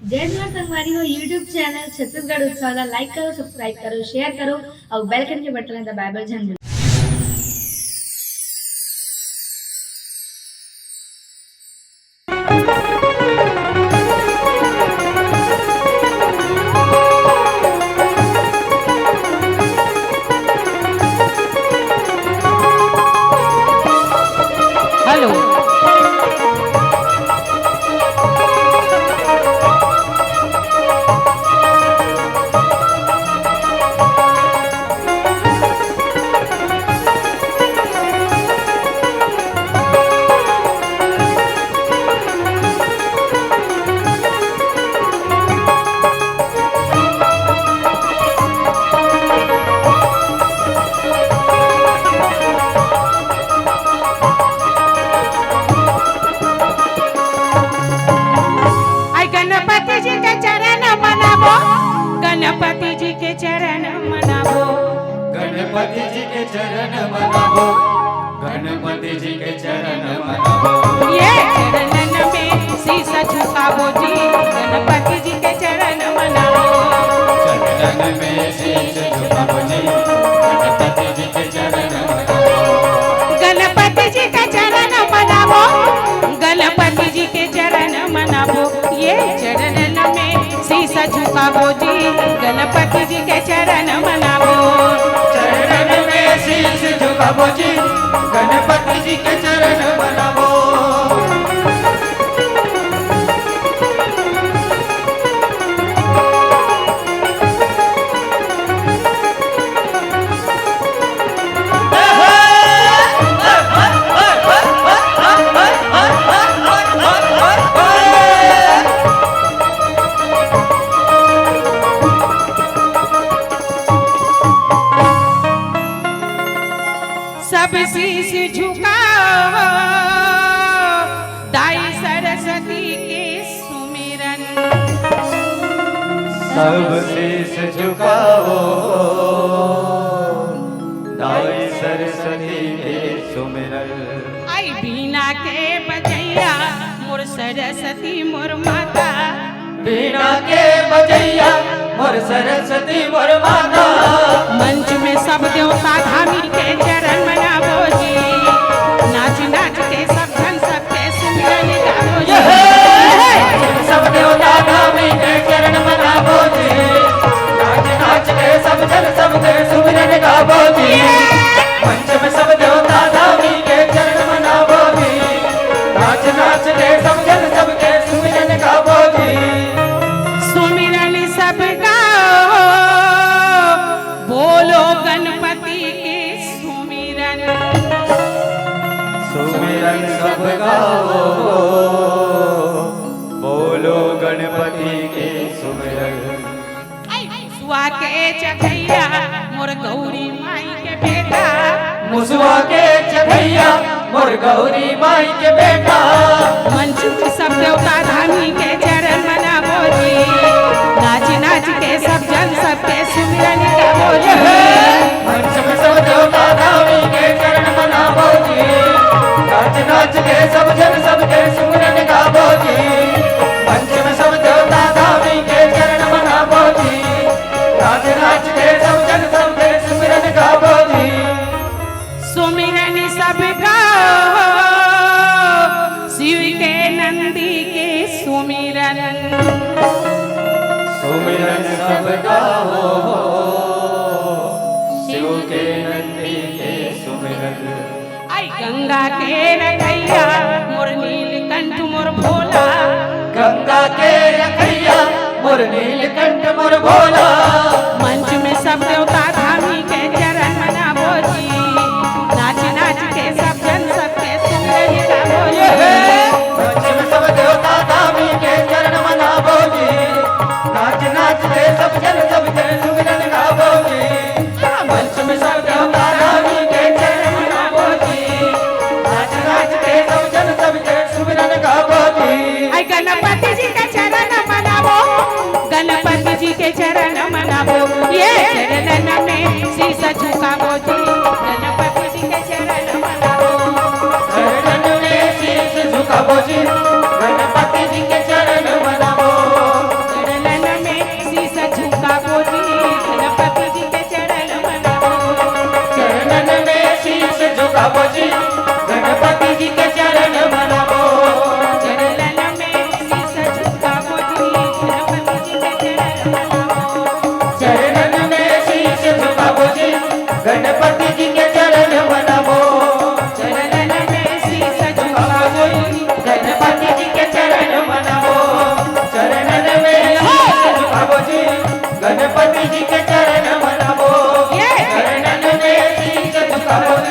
जय जवाहर संगवारी हो यूट्यूब चैनल छत्तीसगढ़ उत्सव ला लाइक करो, सब्सक्राइब करो, शेयर करो और बेल आइकन के बटन दबाए झन। हेलो। गणपति जी के चरण मनाबो, गणपति जी के चरण मनाबो, गणपति जी के चरण मनाबो। ये चरणन में शीश झुकाबो जी, गणपति जी के चरण मनाबो। चरणन में शीश झुकाबो जी, गणपति जी के चरण मनाबो। गणपति जी के चरण मनाबो, गणपति जी के चरण मनाबो। ये चरणन में शीश झुकाबो जी, गणपति जी के चरण मनाबो। चरणन में शीश झुकाबो जी, गणपति जी के चरण मनाबो। सब शीश झुकाओ, दाई सरस्वती के सुमिरन। सब शीश झुकाओ, दाई सरस्वती के सुमिरन। आई बीना के बजैया मोर सरस्वती मोर माता, बीना के बजैया मोर सरस्वती मोर माता। मंच में सब देवता धामी के चरण मनाबो जी, नाच नाच के सब जन सबके सुमिरन गाबो जी। सब देवता धामी के चरण मनाबो जी, नाच नाच के सब जन सबके सुमिरन गाबो जी। मंच में सब देवता धामी के चरण मनाबो जी, नाच नाच के सब जन सबके सुमिरन गाबो जी। सुमिरन सब गाओ, बोलो गणपति के सुमिरन। सुमिरन सब गाओ, बोलो गणपति के सुमिरन। मुसवा के चढ़ैया मोर गौरी माई के बेटा, मुसवा के चढ़ैया मोर गौरी माई के बेटा। मंच में सब देवता धामी के चरण मनाबो जी, नाच नाच के सब जन सबके सुमिरन गाबो जी। मंच में सब देवता धामी के चरण मनाबो जी, नाच नाच के सब जन सबके सुमिरन गाबो जी। मंच में सब देवता धामी के चरण मनाबो जी, नाच नाच के सब जन सबके सुमिरन गाबो जी। सुमिरन सब गाओ, शिव के नंदी के सुमिरन। सुमिरन सब गाओ, शिव के नंदी के सुमिरन। आई गंगा के रखैया मोर नीलकंठ मोर भोला, गंगा के रखैया मोर नीलकंठ मोर भोला। मंच में सब देवता धामी के चरण मनाबो जी, नाच नाच के सब जन सबके सुमिरन गाबो जी। मंच में सब देवता धामी के चरण मनाबो जी, नाच नाच के सब जन सबके सुमिरन गाबो जी। मंच में सब देवता धामी के चरण मनाबो जी, नाच नाच के सब जन सबके सुमिरन गाबो जी। आई गणपति जी के चरण मनाबो, गणपति जी के चरण गावो